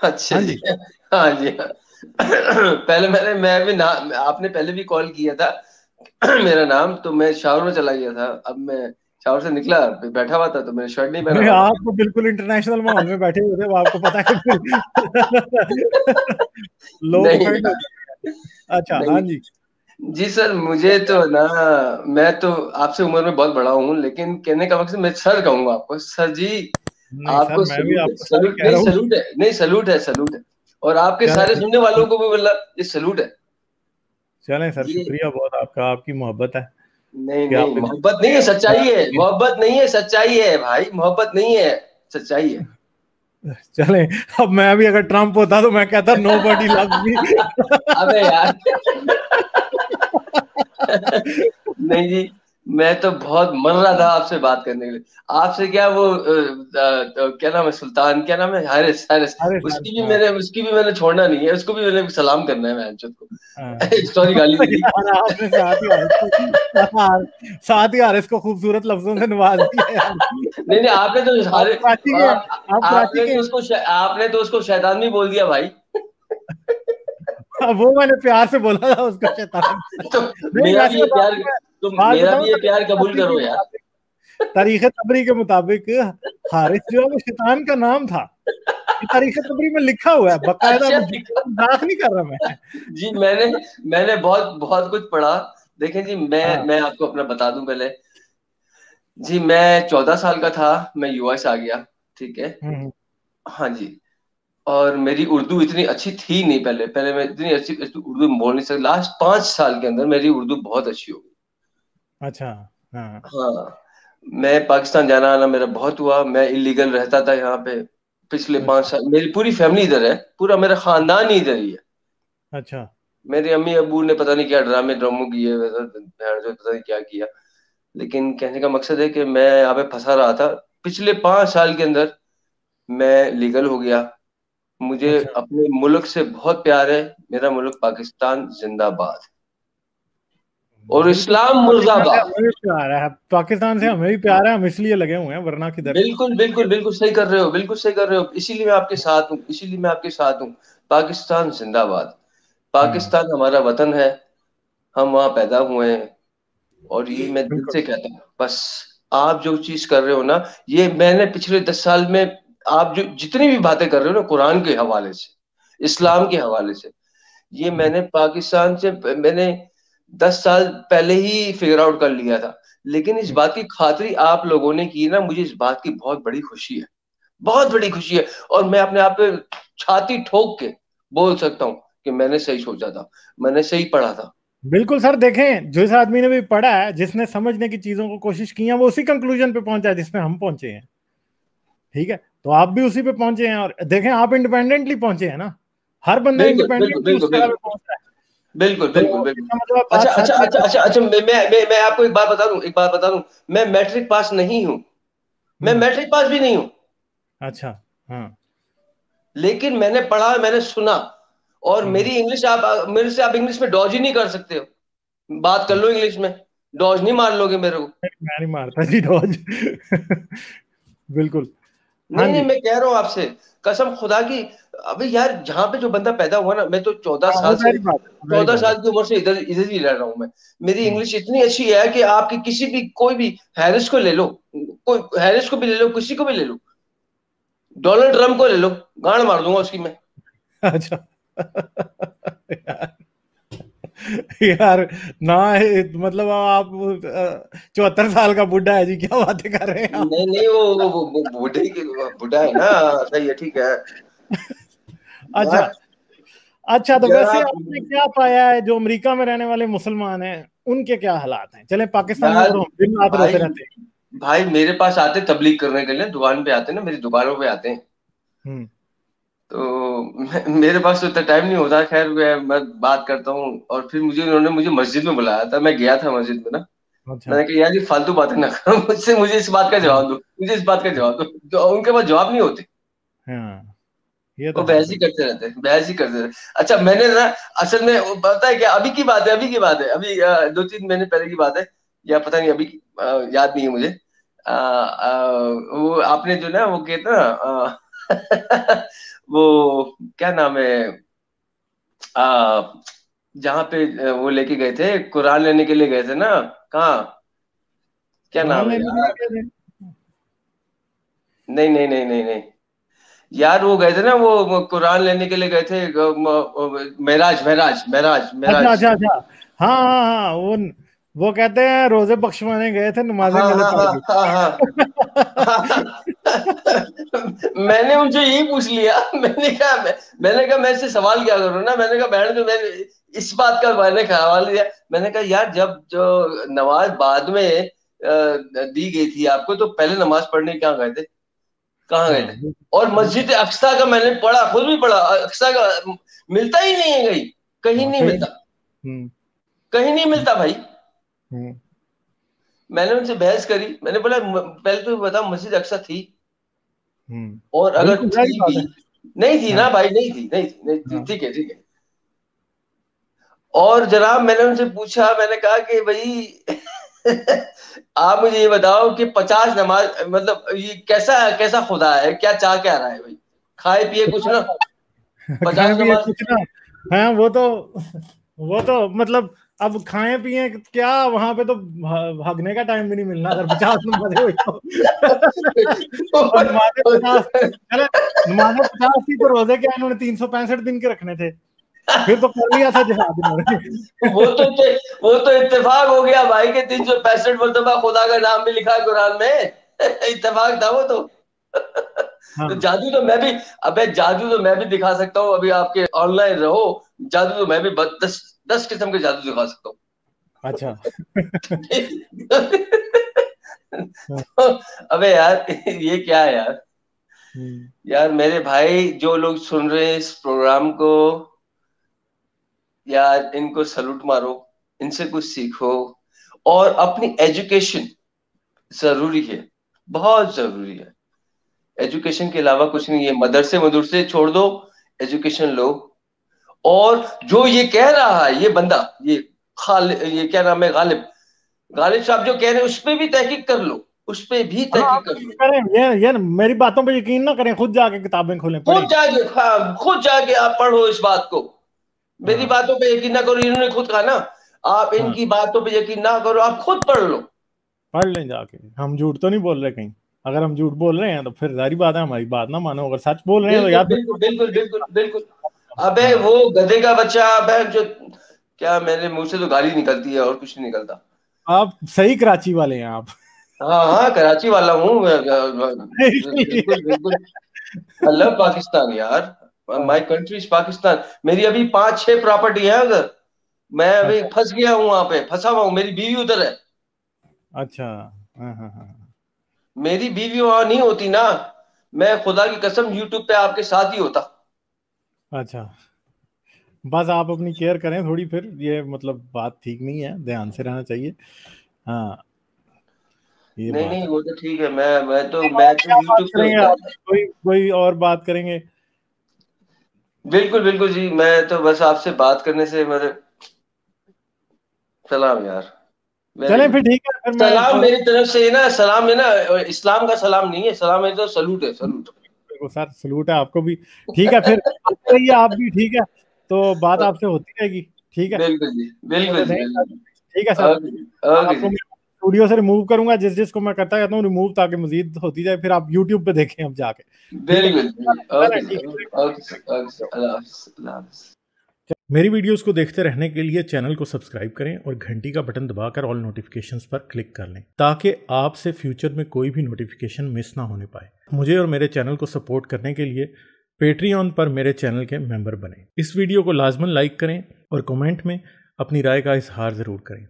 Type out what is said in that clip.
अच्छा हाँ जी। जी। हाँ जी हाँ। पहले मैं भी ना, आपने पहले भी कॉल किया था। मेरा नाम तो मैं शावर में चला गया था। अब मैं शावर से निकला, बैठा हुआ था तो मैंने शर्ट नहीं पहना नहीं, हुआ था। आप तो बिल्कुल इंटरनेशनल माहौल में बैठे हुए थे, वो आपको पता है फिर लोग नहीं ऑफेंड हो जाते हैं। अच्छा, हाँ नहीं जी। जी सर, मुझे तो ना, मैं तो आपसे उम्र में बहुत बड़ा हूँ, लेकिन कहने का मकसद, मैं सर कहूंगा आपको, सर जी। नहीं सर, आपको मैं भी सलूट है, आपको सर ही सलूट कह नहीं, रहा हूँ। सलूट है, नहीं सलूट है, सलूट है। और आपके चलें सारे सुनने सर, वालों को भी मतलब ये सलूट है। चलें सर, ये शुक्रिया बहुत आपका, आपकी मोहब्बत है नहीं कि नहीं, आप मोहब्बत नहीं है, सच्चाई है, मोहब्बत नहीं है, सच्चाई है भाई, मोहब्बत नहीं है, सच्चाई है। चलें। अब मैं भी अगर ट्रम्प होता तो मैं कहता नो बडी लव्स मी। अबे यार। नहीं जी, मैं तो बहुत मर रहा था आपसे बात करने के लिए। आपसे क्या वो क्या नाम है, सुल्तान, क्या नाम है, हारिस, हारिस। अरे सर, हाँ उसकी भी मैंने छोड़ना नहीं है, उसको भी मैंने सलाम करना है मैंचोद को। हाँ। सॉरी, गाली दे दी। यार आपने साथ ही हारिस को खूबसूरत लफ्जों से नवाज दिया यार। नहीं नहीं, आपने तो आप हारे, कराची के हैं, आप कराची आपने के तो हैं। उसको आपने तो उसको शैतान भी बोल दिया भाई। वो मैंने प्यार से बोला था उसको शैतान। तो नहीं, मेरा भी वैसे ये अब प्यार, आपको मैं तुम बात मेरा बताऊं, भी ये प्यार कबूल करो यार। तारीख तबरी के मुताबिक हारिस जो है वो शैतान का नाम था। ये तारीख तबरी में लिखा हुआ है बकायदा, अच्छा मजाक नहीं कर रहा मैं। जी, मैंने बहुत बहुत कुछ पढ़ा। देखें जी, हाँ। मैं आपको अपना बता दूं पहले। जी, मैं 14 साल का था, मैं यूएस आ गया। ठीक है। हम्म। हाँ जी। और मेरी उर्दू इतनी अच्छी थी नहीं, पहले पहले मैं इतनी अच्छी अच्छी उर्दू बोल नहीं सकता। लास्ट 5 साल के अंदर मेरी उर्दू बहुत अच्छी हो गई। अच्छा। हाँ। हाँ। मैं पाकिस्तान जाना आना मेरा बहुत हुआ, मैं इलीगल रहता था यहाँ पे। पिछले पांच अच्छा। साल मेरी पूरी फैमिली इधर है, पूरा मेरा खानदान ही इधर ही है। अच्छा। मेरे अम्मी अबू ने पता नहीं क्या ड्रामे ड्रामो किए, वैसा भैंस जो पता नहीं क्या किया। लेकिन कहने का मकसद है कि मैं यहाँ पे फंसा रहा था। पिछले 5 साल के अंदर मैं लीगल हो गया। मुझे अच्छा। अपने मुल्क से बहुत प्यार है। मेरा मुल्क पाकिस्तान जिंदाबाद, और बिल्कुल। इस्लाम पाकिस्तान से मुर्दाबाद। हमें भी प्यार है, पाकिस्तान से हमें भी प्यार है, हम इसलिए लगे हुए हैं, वरना किधर। बिल्कुल बिल्कुल बिल्कुल सही कर रहे हो, बिल्कुल सही कर रहे हो, इसीलिए मैं आपके साथ हूँ, इसीलिए मैं आपके साथ हूँ। पाकिस्तान जिंदाबाद। हम्म। पाकिस्तान हमारा वतन है, हम वहाँ पैदा हुए हैं। और ये मैं दिल बिल्कुल। से कहता हूँ बस। आप जो चीज कर रहे हो ना, ये मैंने पिछले 10 साल में, आप जो जितनी भी बातें कर रहे हो ना कुरान के हवाले से, इस्लाम के हवाले से, ये मैंने पाकिस्तान से, मैंने 10 साल पहले ही फिगर आउट कर लिया था। लेकिन इस बात की खातिरी आप लोगों ने की ना, मुझे इस बात की बहुत बड़ी खुशी है, बहुत बड़ी खुशी है। और मैं अपने आप पे छाती ठोक के बोल सकता हूँ कि मैंने सही सोचा था, मैंने सही पढ़ा था। बिल्कुल सर, देखें जिस आदमी ने भी पढ़ा है, जिसने समझने की चीजों को कोशिश की है, वो उसी कंक्लूजन पे पहुंचा है जिसमें हम पहुंचे हैं। ठीक है, तो आप भी उसी पे पहुंचे हैं, और देखें आप इंडिपेंडेंटली पहुंचे हैं ना। हर बंदा बिल्कुल बिल्कुल इंडिपेंडेंटली उस बिल्कुल जगह पे बिल्कुल पहुंचता है। बिल्कुल बिल्कुल तो बिल्कुल। इसका मतलब अच्छा बात अच्छा सच है अच्छा कि। अच्छा अच्छा, मैं आपको एक बात बता दूं, एक बात बता दूं। मैं मैट्रिक पास नहीं हूं, मैं हम्म। मैट्रिक पास भी नहीं हूं। अच्छा। हाँ। लेकिन मैंने पढ़ा, मैंने सुना। और हम्म। मेरी इंग्लिश, आप मेरे से आप इंग्लिश में डॉज ही नहीं कर सकते हो। बात कर लो इंग्लिश में, डॉज नहीं मार लोगे मेरे को। मैं नहीं मारता जी रोज। बिल्कुल। हाँ नहीं नहीं, जी। मैं कह रहा हूँ आपसे, कसम खुदा की। अबे यार, जहां पे जो बंदा पैदा हुआ ना, मैं तो चौदह हाँ, वो साल से मेरी बात है, मेरी चौदह बात है। साल की उम्र से इधर इधर ही रह रहा हूँ मैं। मेरी हम्म। इंग्लिश इतनी अच्छी है कि आपकी किसी भी, कोई भी, हैरिस को ले लो, कोई हैरिस को भी ले लो, किसी को भी ले लो, डोनाल्ड ट्रम्प को ले लो, गांड मार दूंगा उसकी मैं। अच्छा। यार, यार ना, मतलब आप 74 साल का बुढ़ा है जी, क्या बातें कर रहे हैं आप। नहीं नहीं, वो बूढ़े की, बूढ़ा है ना, सही है, ठीक है। अच्छा। यार, अच्छा, तो यार वैसे आप, आपने क्या पाया है जो अमेरिका में रहने वाले मुसलमान हैं, उनके क्या हालात हैं? चले पाकिस्तान में यार तो हम दिन रात रोते भाई, रहते भाई मेरे पास आते तबलीग करने के लिए, दुकान पे आते ना, मेरी दुकानों पे आते हैं। हैं। हम्म। तो मेरे पास तो इतना टाइम नहीं होता। खैर मैं बात करता हूँ, और फिर उन्होंने मुझे मस्जिद में बुलाया था, मैं गया था मस्जिद में ना। अच्छा। मैंने कहा यार, ये फालतू बातें ना करो मुझसे, मुझे इस बात का हाँ। जवाब दो, मुझे इस बात का जवाब दो, जो उनके पास जवाब नहीं होते। हाँ, ये तो वो है बहस ही बिल्कुल। करते रहते हैं, बहस ही करते रहते हैं। अच्छा, मैंने ना, असल में वो पता है क्या, अभी की बात है, अभी की बात है, अभी 2-3 महीने पहले की बात है, या पता नहीं अभी की, याद नहीं है मुझे। वो आपने जो ना वो कहते ना, वो क्या नाम है, जहाँ पे वो लेके गए थे, कुरान लेने के लिए गए थे ना, कहाँ, क्या कुरान नाम है लेने के लिए यार? गए थे? नहीं नहीं नहीं नहीं नहीं यार, वो गए थे ना, वो कुरान लेने के लिए गए थे, महराज महराज महराज अच्छा महराज। अच्छा अच्छा। हाँ हाँ हाँ, वो कहते हैं रोजे बख्शवाने गए थे, नमाजें हाँ गले हाँ पड़ हाँ गई। हाँ हाँ। मैंने उनसे यही पूछ लिया, मैंने कहा मैं इससे सवाल क्या करूँ ना, मैंने कहा बहन, तो मैंने इस बात का मैंने सवाल दिया। मैंने कहा यार, जब जो नमाज बाद में दी गई थी आपको, तो पहले नमाज पढ़ने कहाँ गए थे, कहाँ गए थे? हाँ और बिल्कुल। मस्जिद अक्सा का मैंने पढ़ा, खुद भी पढ़ा, अक्सा का मिलता ही नहीं है कहीं, कहीं नहीं वाकई। मिलता, हम्म कहीं नहीं मिलता भाई। हम्म मैंने उनसे बहस करी, मैंने बोला पहले तो बता, मस्जिद अक्सा थी? और अगर बिल्कुल सही थी बात भी, है। नहीं थी हाँ ना भाई, नहीं थी, नहीं थी, नहीं थी, हाँ ठीक है, ठीक है। और जनाब, मैंने उनसे पूछा, मैंने कहा कि भाई आप मुझे ये बताओ कि 50 नमाज, मतलब ये कैसा कैसा खुदा है, क्या चाह क्या रहा है भाई, खाए पिए कुछ ना, खाएं 50 पिए नमाज। कुछ ना। हाँ वो तो मतलब अब खाएं पिए क्या, वहां पे तो भागने का टाइम भी नहीं मिलना अगर 50 नमाजें हुई तो। और नमाजें 50, चले नमाजें 50 थी तो रोजे क्या इन्होंने 365 दिन के रखने थे, फिर तो कर लिया था जिहाद इन्होंने। वो तो वो तो इत्तेफाक हो गया भाई के 365 मरतबा खुदा का नाम भी लिखा है कुरान में। इत्तेफाक था वो तो। तो हाँ जादू तो मैं भी, अबे जादू तो मैं भी दिखा सकता हूँ, अभी आपके ऑनलाइन रहो, जादू तो मैं भी 10 किस्म के जादू दिखा सकता हूँ। अच्छा। हाँ, अबे यार, ये क्या है यार? हम्म, यार मेरे भाई, जो लोग सुन रहे हैं इस प्रोग्राम को, यार इनको सलूट मारो, इनसे कुछ सीखो, और अपनी एजुकेशन जरूरी है, बहुत जरूरी है। एजुकेशन के अलावा कुछ नहीं है, मदरसे मदरसे छोड़ दो, एजुकेशन लो। और जो ये कह रहा है ये बंदा, ये ये क्या नाम है, गालिब, गालिब साहब जो कह रहे हैं उस पे भी तहकीक कर लो, उस पे भी हाँ आप तहकीक कर लो। करें, ये मेरी बातों पे यकीन ना करें, खुद जाके किताबें खोलें खुद पढ़ें। जाके, हाँ, खुद जाके आप पढ़ो इस बात को। मेरी हाँ बातों पे यकीन ना करो, इन्होंने खुद कहा ना, आप हाँ इनकी बातों पे यकीन ना करो, आप खुद पढ़ लो। पढ़ लें जाके, हम झूठ तो नहीं बोल रहे कहीं। अगर हम झूठ बोल रहे हैं तो फिर जारी बात है हमारी बात ना मानो, अगर सच बोल रहे हैं तो बिल्कुल याद बिल्कुल बिल्कुल बिल्कुल बिल्कुल। अबे हाँ वो गधे का बच्चा, अबे जो, क्या मेरे मुंह से तो गाली निकलती है और कुछ नहीं निकलता। आप सही कराची वाले हैं आप। हाँ हाँ, कराची वाला हूँ बिल्कुल बिल्कुल। आई लव पाकिस्तान यार, माय हाँ, कंट्री इज पाकिस्तान। मेरी अभी 5-6 प्रॉपर्टी है उधर, मैं अभी अच्छा फंस गया हूँ वहां पे, फंसा हुआ हूँ, मेरी बीवी उधर है। अच्छा। हाँ हाँ हाँ। मेरी बीवी वहां नहीं होती ना, मैं खुदा की कसम यूट्यूब पे आपके साथ ही होता। अच्छा, बस आप अपनी केयर करें थोड़ी, फिर ये मतलब बात ठीक नहीं है, ध्यान से रहना चाहिए। हाँ ये नहीं बात नहीं, है। वो तो ठीक है, मैं तो क्या बात यूट्यूब पे करेंगे होता। आप, कोई कोई और बात करेंगे? बिल्कुल बिल्कुल जी, मैं तो बस आपसे बात करने से मेरे, सलाम यार, वेरी चलें गुड। फिर, ठीक है फिर मैं सलाम थोड़ा, मेरी तरफ से ना, सलाम है ना, इस्लाम का सलाम नहीं है, सलाम है तो सलूट है, सलूट। देखो सर सलूट है आपको भी। ठीक है फिर, आते रहिए आप भी, ठीक है, तो बात आपसे होती रहेगी। ठीक है, बिल्कुल जी, बिल्कुल चलो जी, नहीं सर, बिल्कुल। ठीक है सर। ओके जी, अब ओके आपको जी। मैं स्टूडियो से रिमूव करूंगा, जिस जिसको मैं करता रहता हूँ रिमूव, ताकि मजीद होती जाए, फिर आप यूट्यूब पे देखें अब जाके। ठीक है, बिल्कुल बिल्कुल, चलें ओके जी, ठीक ओके है। ओके सर, ओके सर, अल्लाह हाफ़िज़, अल्लाह हाफ़िज़। मेरी वीडियोस को देखते रहने के लिए चैनल को सब्सक्राइब करें और घंटी का बटन दबाकर ऑल नोटिफिकेशंस पर क्लिक कर लें, ताकि आपसे फ्यूचर में कोई भी नोटिफिकेशन मिस ना होने पाए। मुझे और मेरे चैनल को सपोर्ट करने के लिए पेट्रियन पर मेरे चैनल के मेंबर बने। इस वीडियो को लाजमन लाइक करें और कमेंट में अपनी राय का इजहार ज़रूर करें।